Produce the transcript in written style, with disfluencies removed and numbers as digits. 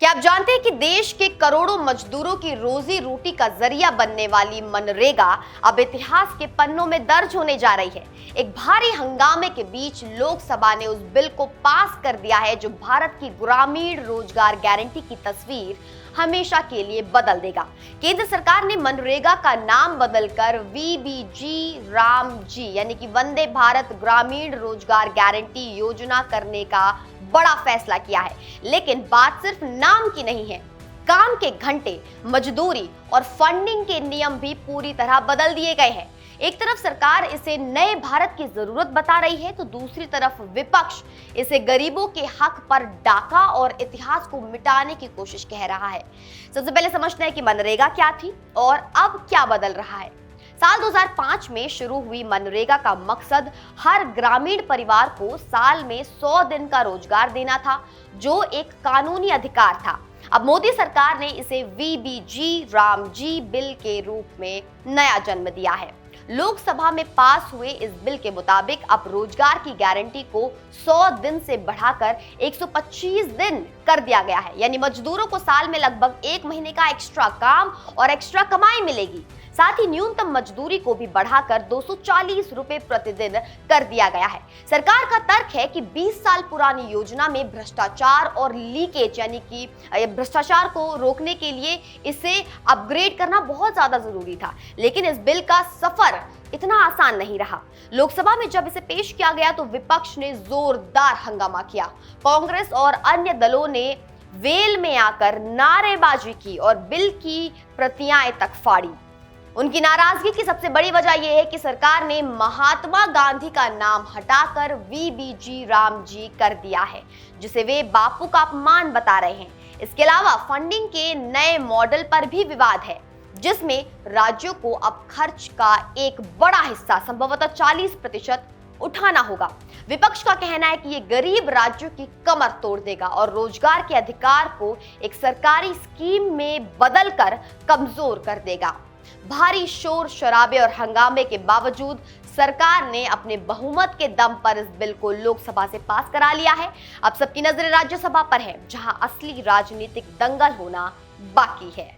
क्या आप जानते हैं कि देश के करोड़ों मजदूरों की रोजी रोटी का जरिया बनने वाली मनरेगा अब इतिहास के पन्नों में दर्ज होने जा रही है। एक भारी हंगामे के बीच लोकसभा ने उस बिल को पास कर दिया है जो भारत की ग्रामीण रोजगार गारंटी की तस्वीर हमेशा के लिए बदल देगा। केंद्र सरकार ने मनरेगा का नाम बदलकर वीबीजी रामजी यानी कि वंदे भारत ग्रामीण रोजगार गारंटी योजना करने का बड़ा फैसला किया है। लेकिन बात सिर्फ नाम की नहीं है, काम के घंटे, मजदूरी और फंडिंग के नियम भी पूरी तरह बदल दिए गए हैं। एक तरफ सरकार इसे नए भारत की जरूरत बता रही है तो दूसरी तरफ विपक्ष इसे गरीबों के हक पर डाका और इतिहास को मिटाने की कोशिश कह रहा है। सबसे पहले समझते हैं कि मनरेगा क्या थी और अब क्या बदल रहा है। साल 2005 में शुरू हुई मनरेगा का मकसद हर ग्रामीण परिवार को साल में 100 दिन का रोजगार देना था, जो एक कानूनी अधिकार था। अब मोदी सरकार ने इसे वीबीजी रामजी बिल के रूप में नया जन्म दिया है। लोकसभा में पास हुए इस बिल के मुताबिक अब रोजगार की गारंटी को 100 दिन से बढ़ाकर 125 दिन कर दिया गया है। यानी मजदूरों को साल में लगभग 1 महीने का एक्स्ट्रा काम और एक्स्ट्रा कमाई मिलेगी। साथ ही न्यूनतम मजदूरी को भी बढ़ाकर 240 रुपए प्रतिदिन कर दिया गया है। सरकार का तर्क है कि 20 साल पुरानी योजना में भ्रष्टाचार और लीकेज यानी कि भ्रष्टाचार को रोकने के लिए इसे अपग्रेड करना बहुत ज्यादा जरूरी था। लेकिन इस बिल का सफर इतना आसान नहीं रहा। लोकसभा में जब इसे पेश किया गया तो विपक्ष ने जोरदार हंगामा किया। कांग्रेस और अन्य दलों ने वेल में आकर नारेबाजी की और बिल की प्रतियां तक फाड़ी। उनकी नाराजगी की सबसे बड़ी वजह यह है कि सरकार ने महात्मा गांधी का नाम हटाकर वीबीजी रामजी कर दिया है, जिसे वे बापू का अपमान बता रहे हैं। इसके अलावा फंडिंग के नए मॉडल पर भी विवाद है, जिसमें राज्यों को अब खर्च का एक बड़ा हिस्सा संभवतः 40% उठाना होगा। विपक्ष का कहना है कि ये गरीब राज्यों की कमर तोड़ देगा और रोजगार के अधिकार को एक सरकारी स्कीम में बदलकर कमजोर कर देगा। भारी शोर शराबे और हंगामे के बावजूद सरकार ने अपने बहुमत के दम पर इस बिल को लोकसभा से पास करा लिया है। अब सबकी नजरें राज्यसभा पर है, जहां असली राजनीतिक दंगल होना बाकी है।